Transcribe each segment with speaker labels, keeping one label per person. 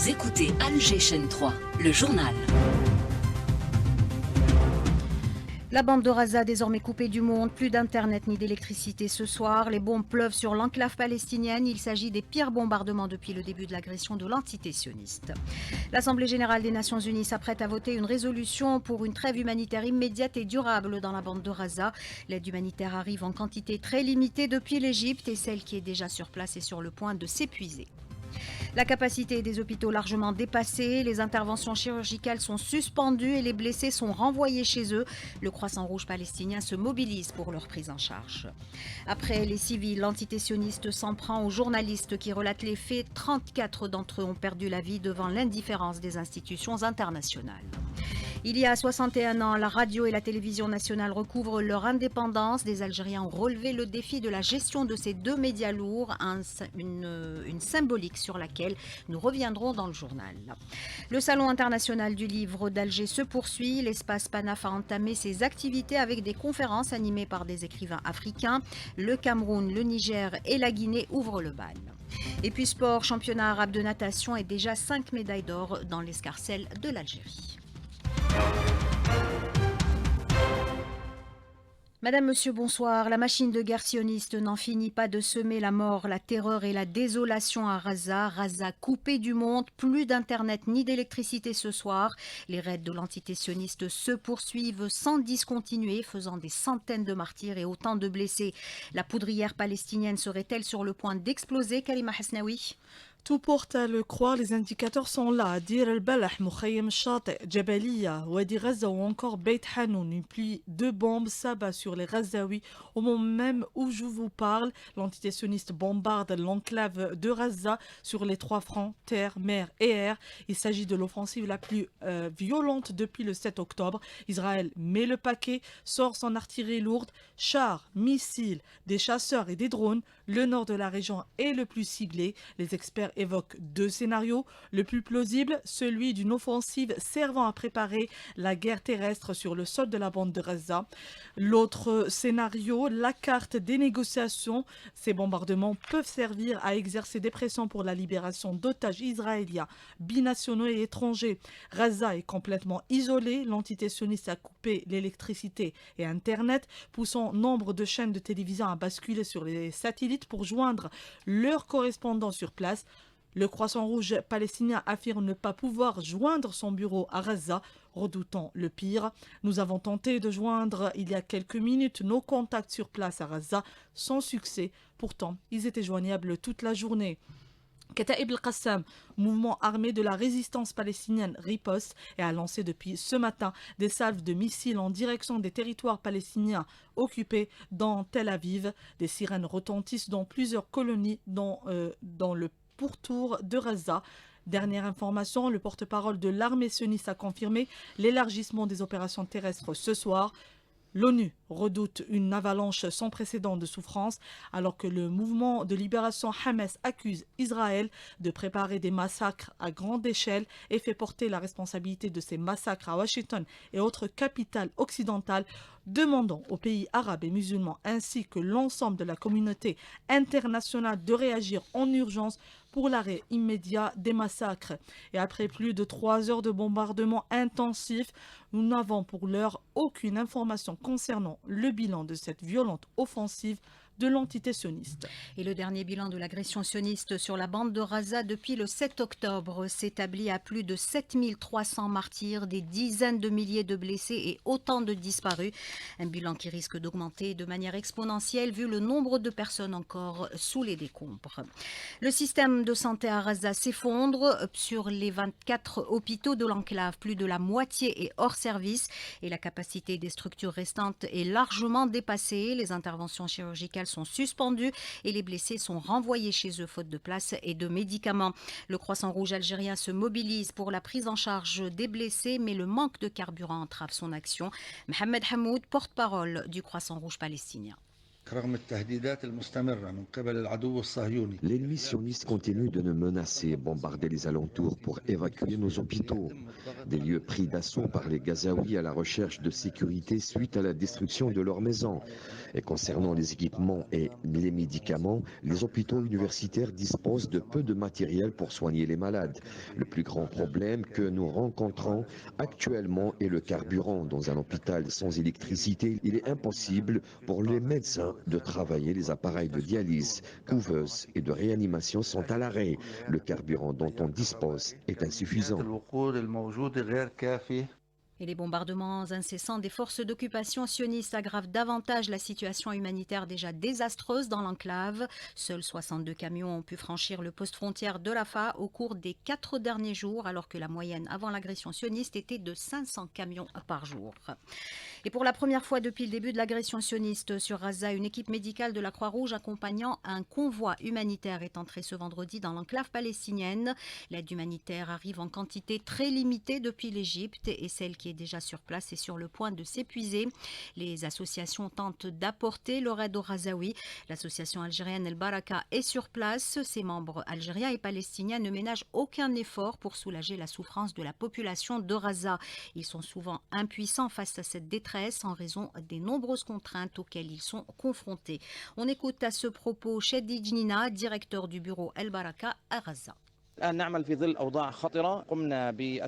Speaker 1: Vous écoutez Alger Chaîne 3, le journal.
Speaker 2: La bande de Gaza désormais coupée du monde, plus d'internet ni d'électricité ce soir. Les bombes pleuvent sur l'enclave palestinienne. Il s'agit des pires bombardements depuis le début de l'agression de l'entité sioniste. L'Assemblée générale des Nations unies s'apprête à voter une résolution pour une trêve humanitaire immédiate et durable dans la bande de Gaza. L'aide humanitaire arrive en quantité très limitée depuis l'Égypte et celle qui est déjà sur place est sur le point de s'épuiser. La capacité des hôpitaux largement dépassée, les interventions chirurgicales sont suspendues et les blessés sont renvoyés chez eux. Le Croissant Rouge palestinien se mobilise pour leur prise en charge. Après les civils, l'entité sioniste s'en prend aux journalistes qui relatent les faits. 34 d'entre eux ont perdu la vie devant l'indifférence des institutions internationales. Il y a 61 ans, la radio et la télévision nationale recouvrent leur indépendance. Des Algériens ont relevé le défi de la gestion de ces deux médias lourds, une symbolique sur laquelle nous reviendrons dans le journal. Le Salon international du livre d'Alger se poursuit. L'espace PANAF a entamé ses activités avec des conférences animées par des écrivains africains. Le Cameroun, le Niger et la Guinée ouvrent le bal. Et puis sport, championnat arabe de natation et déjà 5 médailles d'or dans l'escarcelle de l'Algérie. Madame, Monsieur, bonsoir. La machine de guerre sioniste n'en finit pas de semer la mort, la terreur et la désolation à Gaza. Gaza coupée du monde, plus d'internet ni d'électricité ce soir. Les raids de l'entité sioniste se poursuivent sans discontinuer, faisant des centaines de martyrs et autant de blessés. La poudrière palestinienne serait-elle sur le point d'exploser, Karima Hasnaoui?
Speaker 3: Tout porte à le croire, les indicateurs sont là. Dir el-Balah, Mukhayyam Shati, Jabaliya, Wadi Gaza ou encore Beit Hanoun. Une pluie de bombes s'abat sur les Gazaouis. Au moment même où je vous parle, l'entité sioniste bombarde l'enclave de Gaza sur les trois fronts, terre, mer et air. Il s'agit de l'offensive la plus violente depuis le 7 octobre. Israël met le paquet, sort son artillerie lourde, chars, missiles, des chasseurs et des drones. Le nord de la région est le plus ciblé. Les experts évoque deux scénarios. Le plus plausible, celui d'une offensive servant à préparer la guerre terrestre sur le sol de la bande de Gaza. L'autre scénario, la carte des négociations. Ces bombardements peuvent servir à exercer des pressions pour la libération d'otages israéliens, binationaux et étrangers. Gaza est complètement isolée. L'entité sioniste a coupé l'électricité et Internet, poussant nombre de chaînes de télévision à basculer sur les satellites pour joindre leurs correspondants sur place. Le Croissant Rouge palestinien affirme ne pas pouvoir joindre son bureau à Gaza, redoutant le pire. Nous avons tenté de joindre il y a quelques minutes nos contacts sur place à Gaza, sans succès. Pourtant, ils étaient joignables toute la journée. Kataib el-Qassam, mouvement armé de la résistance palestinienne, riposte et a lancé depuis ce matin des salves de missiles en direction des territoires palestiniens occupés dans Tel Aviv. Des sirènes retentissent dans plusieurs colonies dans le pourtour de Gaza. Dernière information, le porte-parole de l'armée sioniste a confirmé l'élargissement des opérations terrestres ce soir. L'ONU redoute une avalanche sans précédent de souffrance alors que le mouvement de libération Hamas accuse Israël de préparer des massacres à grande échelle et fait porter la responsabilité de ces massacres à Washington et autres capitales occidentales, demandant aux pays arabes et musulmans ainsi que l'ensemble de la communauté internationale de réagir en urgence pour l'arrêt immédiat des massacres. Et après plus de 3 heures de bombardement intensif, nous n'avons pour l'heure aucune information concernant le bilan de cette violente offensive de l'entité sioniste.
Speaker 2: Et le dernier bilan de l'agression sioniste sur la bande de Gaza depuis le 7 octobre s'établit à plus de 7300 martyrs, des dizaines de milliers de blessés et autant de disparus. Un bilan qui risque d'augmenter de manière exponentielle vu le nombre de personnes encore sous les décombres. Le système de santé à Gaza s'effondre. Sur les 24 hôpitaux de l'enclave, plus de la moitié est hors service et la capacité des structures restantes est largement dépassée. Les interventions chirurgicales sont suspendus et les blessés sont renvoyés chez eux faute de place et de médicaments. Le Croissant Rouge algérien se mobilise pour la prise en charge des blessés, mais le manque de carburant entrave son action. Mohamed Hamoud, porte-parole du Croissant Rouge palestinien.
Speaker 4: L'ennemi sioniste continue de nous menacer et bombarder les alentours pour évacuer nos hôpitaux. Des lieux pris d'assaut par les Gazaouis à la recherche de sécurité suite à la destruction de leurs maisons. Et concernant les équipements et les médicaments, les hôpitaux universitaires disposent de peu de matériel pour soigner les malades. Le plus grand problème que nous rencontrons actuellement est le carburant. Dans un hôpital sans électricité, il est impossible pour les médecins de travailler. Les appareils de dialyse, couveuses et de réanimation sont à l'arrêt. Le carburant dont on dispose est insuffisant.
Speaker 2: Et les bombardements incessants des forces d'occupation sionistes aggravent davantage la situation humanitaire déjà désastreuse dans l'enclave. Seuls 62 camions ont pu franchir le poste frontière de Rafah au cours des 4 derniers jours, alors que la moyenne avant l'agression sioniste était de 500 camions par jour. Et pour la première fois depuis le début de l'agression sioniste sur Gaza, une équipe médicale de la Croix-Rouge accompagnant un convoi humanitaire est entrée ce vendredi dans l'enclave palestinienne. L'aide humanitaire arrive en quantité très limitée depuis l'Égypte et celle qui est déjà sur place est sur le point de s'épuiser. Les associations tentent d'apporter leur aide aux Gazaouis. L'association algérienne El Baraka est sur place. Ses membres algériens et palestiniens ne ménagent aucun effort pour soulager la souffrance de la population de Gaza. Ils sont souvent impuissants face à cette détresse en raison des nombreuses contraintes auxquelles ils sont confrontés. On écoute à ce propos Chedi Djnina, directeur du bureau El Baraka à Gaza.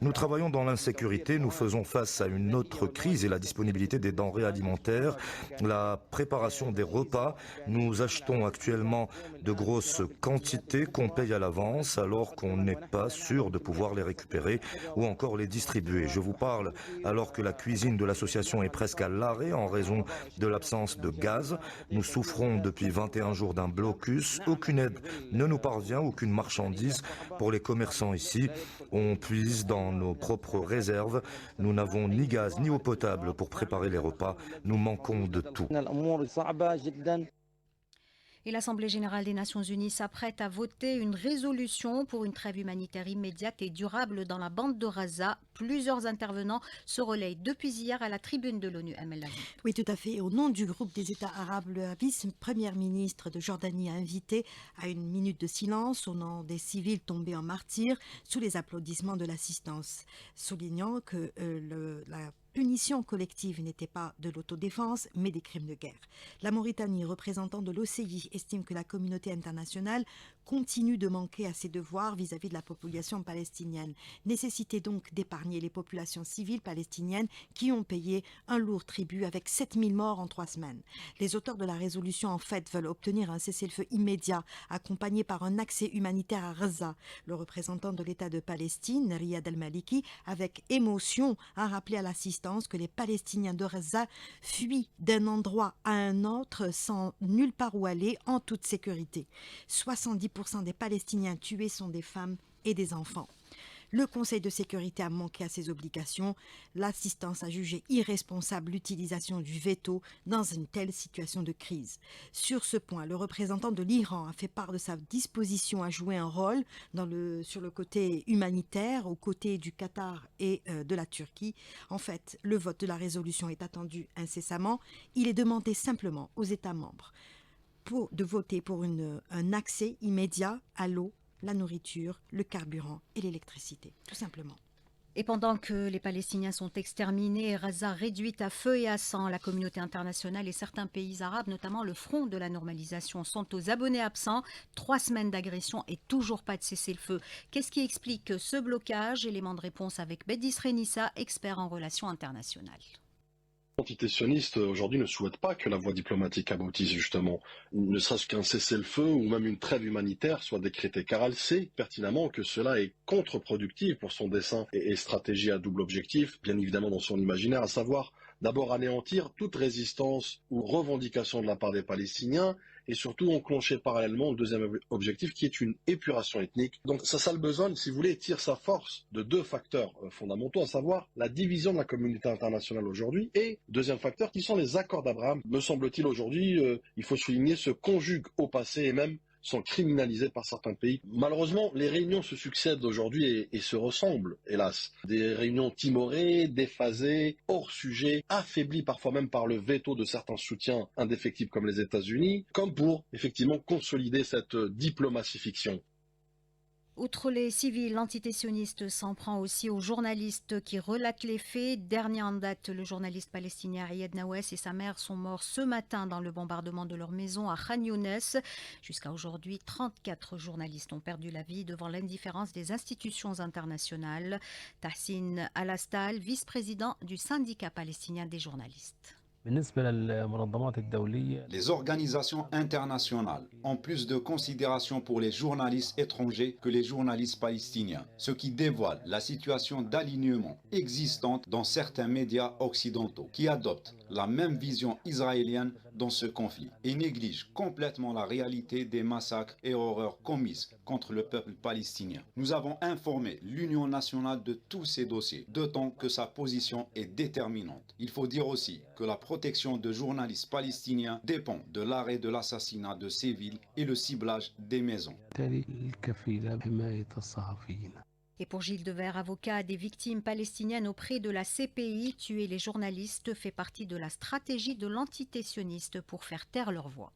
Speaker 5: Nous travaillons dans l'insécurité, nous faisons face à une autre crise et la disponibilité des denrées alimentaires, la préparation des repas. Nous achetons actuellement de grosses quantités qu'on paye à l'avance alors qu'on n'est pas sûr de pouvoir les récupérer ou encore les distribuer. Je vous parle alors que la cuisine de l'association est presque à l'arrêt en raison de l'absence de gaz. Nous souffrons depuis 21 jours d'un blocus. Aucune aide ne nous parvient, aucune marchandise. Pour les commerçants ici, on puise dans nos propres réserves. Nous n'avons ni gaz ni eau potable pour préparer les repas. Nous manquons de tout.
Speaker 2: Et l'Assemblée générale des Nations unies s'apprête à voter une résolution pour une trêve humanitaire immédiate et durable dans la bande de Gaza. Plusieurs intervenants se relayent depuis hier à la tribune de l'ONU.
Speaker 6: Oui, tout à fait. Au nom du groupe des États arabes, le vice-première ministre de Jordanie a invité à une minute de silence au nom des civils tombés en martyrs sous les applaudissements de l'assistance, soulignant que la punition collective n'était pas de l'autodéfense, mais des crimes de guerre. La Mauritanie, représentant de l'OCI, estime que la communauté internationale continue de manquer à ses devoirs vis-à-vis de la population palestinienne. Nécessité donc d'épargner les populations civiles palestiniennes qui ont payé un lourd tribut avec 7000 morts en 3 semaines. Les auteurs de la résolution, en fait, veulent obtenir un cessez-le-feu immédiat, accompagné par un accès humanitaire à Gaza. Le représentant de l'État de Palestine, Riyad al-Maliki, avec émotion, a rappelé à l'assistance que les Palestiniens de Gaza fuient d'un endroit à un autre sans nulle part où aller, en toute sécurité. 70% des Palestiniens tués sont des femmes et des enfants. Le Conseil de sécurité a manqué à ses obligations. L'assistance a jugé irresponsable l'utilisation du veto dans une telle situation de crise. Sur ce point, le représentant de l'Iran a fait part de sa disposition à jouer un rôle sur le côté humanitaire, aux côtés du Qatar et de la Turquie. En fait, le vote de la résolution est attendu incessamment. Il est demandé simplement aux États membres de voter pour un accès immédiat à l'eau, la nourriture, le carburant et l'électricité, tout simplement.
Speaker 2: Et pendant que les Palestiniens sont exterminés et Gaza réduite à feu et à sang, la communauté internationale et certains pays arabes, notamment le Front de la normalisation, sont aux abonnés absents. 3 semaines d'agression et toujours pas de cessez-le-feu. Qu'est-ce qui explique ce blocage? Élément de réponse avec Bedis Renissa, expert en relations internationales.
Speaker 7: L'entité sioniste aujourd'hui ne souhaite pas que la voie diplomatique aboutisse justement, ne serait-ce qu'un cessez-le-feu ou même une trêve humanitaire soit décrétée, car elle sait pertinemment que cela est contre-productif pour son dessein et stratégie à double objectif, bien évidemment dans son imaginaire, à savoir d'abord anéantir toute résistance ou revendication de la part des Palestiniens et surtout enclencher parallèlement le deuxième objectif qui est une épuration ethnique. Donc Sassal Beson, si vous voulez, tire sa force de 2 facteurs fondamentaux, à savoir la division de la communauté internationale aujourd'hui et, deuxième facteur, qui sont les accords d'Abraham. Me semble-t-il aujourd'hui, il faut souligner, se conjuguent au passé et même sont criminalisées par certains pays. Malheureusement, les réunions se succèdent aujourd'hui et se ressemblent, hélas. Des réunions timorées, déphasées, hors sujet, affaiblies parfois même par le veto de certains soutiens indéfectibles comme les États-Unis, comme pour effectivement consolider cette diplomatie fiction.
Speaker 2: Outre les civils, l'entité sioniste s'en prend aussi aux journalistes qui relatent les faits. Dernier en date, le journaliste palestinien Ayed Nawes et sa mère sont morts ce matin dans le bombardement de leur maison à Khan Younes. Jusqu'à aujourd'hui, 34 journalistes ont perdu la vie devant l'indifférence des institutions internationales. Tahsin Al-Astal, vice-président du syndicat palestinien des journalistes.
Speaker 8: Les organisations internationales ont plus de considération pour les journalistes étrangers que les journalistes palestiniens, ce qui dévoile la situation d'alignement existante dans certains médias occidentaux qui adoptent la même vision israélienne dans ce conflit et négligent complètement la réalité des massacres et horreurs commises contre le peuple palestinien. Nous avons informé l'Union nationale de tous ces dossiers, d'autant que sa position est déterminante. Il faut dire aussi que la protection de journalistes palestiniens dépend de l'arrêt de l'assassinat de civils et le ciblage des maisons.
Speaker 2: Et pour Gilles Devers, avocat des victimes palestiniennes auprès de la CPI, tuer les journalistes fait partie de la stratégie de l'entité sioniste pour faire taire leur voix.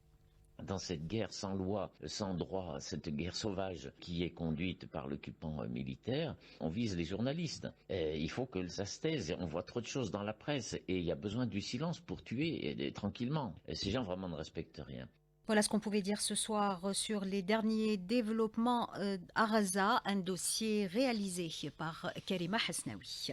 Speaker 9: Dans cette guerre sans loi, sans droit, cette guerre sauvage qui est conduite par l'occupant militaire, on vise les journalistes. Et il faut que ça se taise. On voit trop de choses dans la presse et il y a besoin du silence pour tuer tranquillement. Et ces gens vraiment ne respectent rien.
Speaker 2: Voilà ce qu'on pouvait dire ce soir sur les derniers développements à Gaza, un dossier réalisé par Karima Hasnaoui.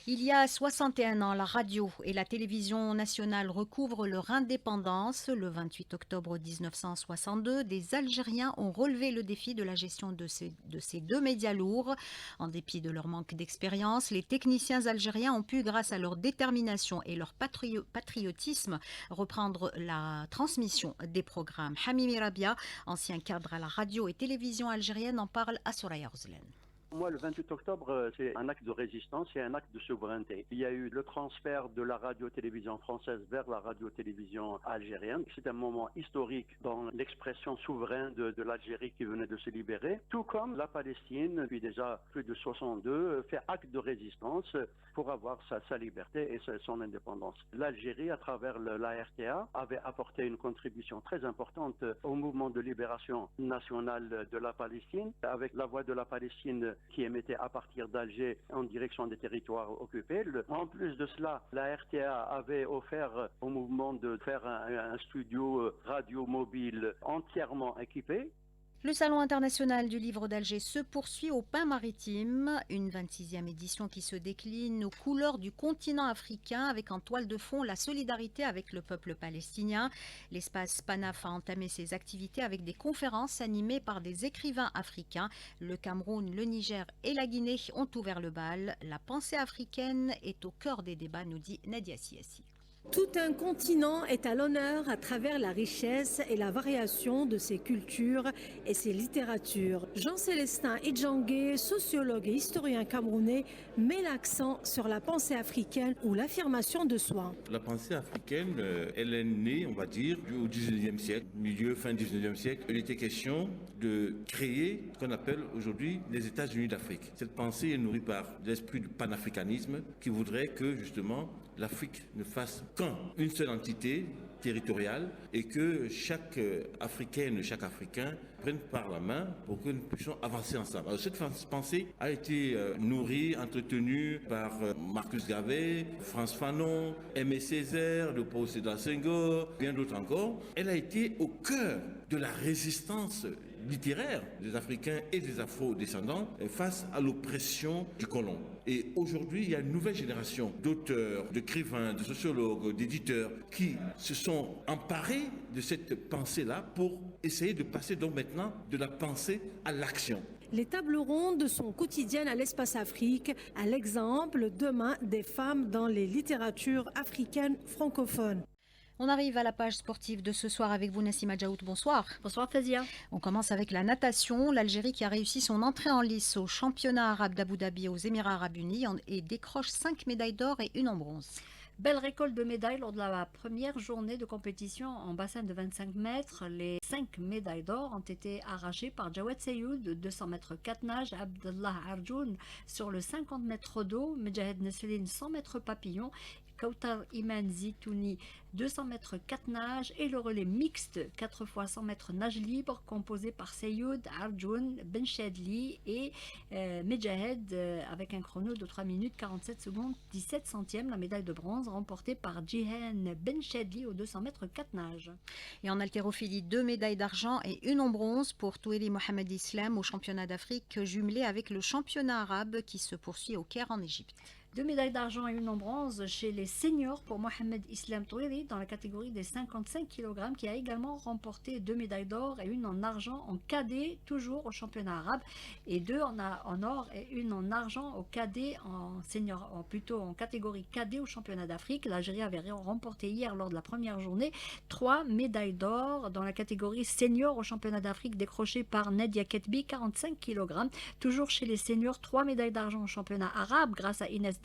Speaker 2: Il y a 61 ans, la radio et la télévision nationale recouvrent leur indépendance. Le 28 octobre 1962, des Algériens ont relevé le défi de la gestion de ces deux médias lourds. En dépit de leur manque d'expérience, les techniciens algériens ont pu, grâce à leur détermination et leur patriotisme, reprendre la transmission des programmes. Hamimi Rabia, ancien cadre à la radio et télévision algérienne, en parle à Soraya Orzlen.
Speaker 10: Moi, le 28 octobre, c'est un acte de résistance et un acte de souveraineté. Il y a eu le transfert de la radio-télévision française vers la radio-télévision algérienne. C'est un moment historique dans l'expression souveraine de l'Algérie qui venait de se libérer. Tout comme la Palestine, depuis déjà plus de 62, fait acte de résistance pour avoir sa liberté et son indépendance. L'Algérie, à travers la RTA, avait apporté une contribution très importante au mouvement de libération nationale de la Palestine, avec la voix de la Palestine qui émettait à partir d'Alger en direction des territoires occupés. En plus de cela, la RTA avait offert au mouvement de faire un studio radio mobile entièrement équipé.
Speaker 2: Le Salon international du livre d'Alger se poursuit au Pain Maritime, une 26e édition qui se décline aux couleurs du continent africain avec en toile de fond la solidarité avec le peuple palestinien. L'espace PANAF a entamé ses activités avec des conférences animées par des écrivains africains. Le Cameroun, le Niger et la Guinée ont ouvert le bal. La pensée africaine est au cœur des débats, nous dit Nadia Siassi.
Speaker 11: Tout un continent est à l'honneur à travers la richesse et la variation de ses cultures et ses littératures. Jean-Célestin Idjangué, sociologue et historien camerounais, met l'accent sur la pensée africaine ou l'affirmation de soi.
Speaker 12: La pensée africaine, elle est née, on va dire, au 19e siècle, fin 19e siècle. Il était question de créer ce qu'on appelle aujourd'hui les États-Unis d'Afrique. Cette pensée est nourrie par l'esprit du panafricanisme qui voudrait que, justement, l'Afrique ne fasse qu'une seule entité territoriale et que chaque Africaine, chaque Africain prenne par la main pour que nous puissions avancer ensemble. Alors, cette pensée a été nourrie, entretenue par Marcus Garvey, Frantz Fanon, Aimé Césaire, Léopold Sédar Senghor, bien d'autres encore. Elle a été au cœur de la résistance littéraire des Africains et des Afro-descendants face à l'oppression du colon. Et aujourd'hui, il y a une nouvelle génération d'auteurs, d'écrivains, de sociologues, d'éditeurs qui se sont emparés de cette pensée-là pour essayer de passer donc maintenant de la pensée à l'action.
Speaker 11: Les tables rondes sont quotidiennes à l'Espace Afrique, à l'exemple demain des femmes dans les littératures africaines francophones.
Speaker 2: On arrive à la page sportive de ce soir avec vous, Nassima Djaout. Bonsoir.
Speaker 13: Bonsoir, Fazia.
Speaker 2: On commence avec la natation. L'Algérie qui a réussi son entrée en lice au championnat arabe d'Abu Dhabi aux Émirats arabes unis et décroche 5 médailles d'or et 1 en bronze.
Speaker 13: Belle récolte de médailles lors de la première journée de compétition en bassin de 25 mètres. Les 5 médailles d'or ont été arrachées par Jawad Seyoud, 200 mètres 4 nages, Abdallah Arjoun sur le 50 mètres d'eau, Mejahed Nesseline 100 mètres papillon, Kautar Iman Zitouni 200 mètres 4 nages et le relais mixte 4 x 100 mètres nage libre composé par Seyoud, Arjoun, Benchadli et Mejahed avec un chrono de 3 minutes 47 secondes 17 centièmes. La médaille de bronze remportée par Jihan Benchadli aux 200 mètres 4 nages.
Speaker 2: Et en haltérophilie, 2 médailles d'argent et 1 en bronze pour Toueli Mohamed Islam au championnat d'Afrique jumelé avec le championnat arabe qui se poursuit au Caire en Égypte.
Speaker 13: 2 médailles d'argent et 1 en bronze chez les seniors pour Mohamed Islam Touiri dans la catégorie des 55 kg qui a également remporté 2 médailles d'or et 1 en argent en cadet toujours au championnat arabe et 2 en or et 1 en argent au cadet en senior, plutôt en catégorie cadet au championnat d'Afrique. L'Algérie avait remporté hier lors de la première journée 3 médailles d'or dans la catégorie senior au championnat d'Afrique décrochée par Nadia Ketbi 45 kg. Toujours chez les seniors 3 médailles d'argent au championnat arabe grâce à Inès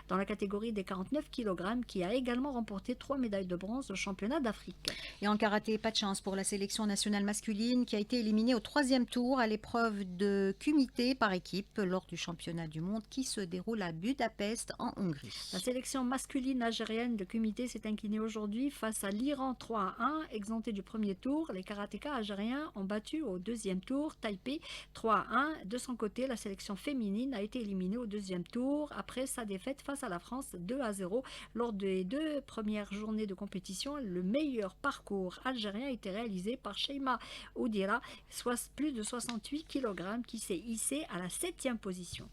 Speaker 13: dans la catégorie des 49 kg qui a également remporté 3 médailles de bronze au championnat d'Afrique.
Speaker 2: Et en karaté, pas de chance pour la sélection nationale masculine qui a été éliminée au 3e tour à l'épreuve de kumité par équipe lors du championnat du monde qui se déroule à Budapest en Hongrie.
Speaker 13: La sélection masculine algérienne de kumité s'est inclinée aujourd'hui face à l'Iran 3-1, exempté du premier tour. Les karatékas algériens ont battu au 2e tour Taipei 3-1. De son côté, la sélection féminine a été éliminée au 2e tour après sa défaite face à la France 2-0 lors des 2 premières journées de compétition. Le meilleur parcours algérien a été réalisé par Sheima Oudira, soit plus de 68 kg, qui s'est hissé à la 7e position.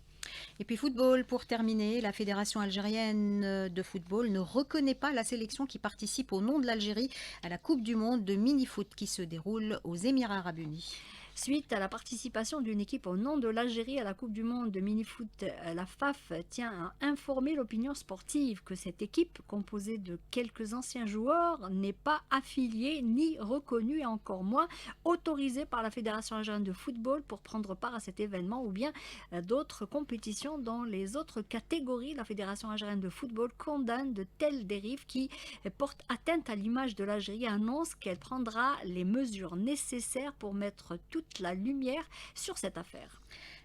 Speaker 2: Et puis football, pour terminer, la Fédération algérienne de football ne reconnaît pas la sélection qui participe au nom de l'Algérie à la Coupe du monde de mini-foot qui se déroule aux Émirats arabes unis.
Speaker 13: Suite à la participation d'une équipe au nom de l'Algérie à la Coupe du monde de mini-foot, la FAF tient à informer l'opinion sportive que cette équipe, composée de quelques anciens joueurs, n'est pas affiliée ni reconnue et encore moins autorisée par la Fédération algérienne de football pour prendre part à cet événement ou bien d'autres compétitions dans les autres catégories. La Fédération algérienne de football condamne de telles dérives qui portent atteinte à l'image de l'Algérie et annonce qu'elle prendra les mesures nécessaires pour mettre toute la lumière sur cette affaire.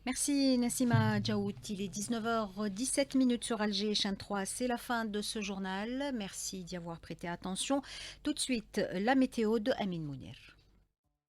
Speaker 2: Merci Nassima Djaout. Il est 19h17 sur Alger, chaîne 3. C'est la fin de ce journal. Merci d'y avoir prêté attention. Tout de suite, la météo de Amine Mounir.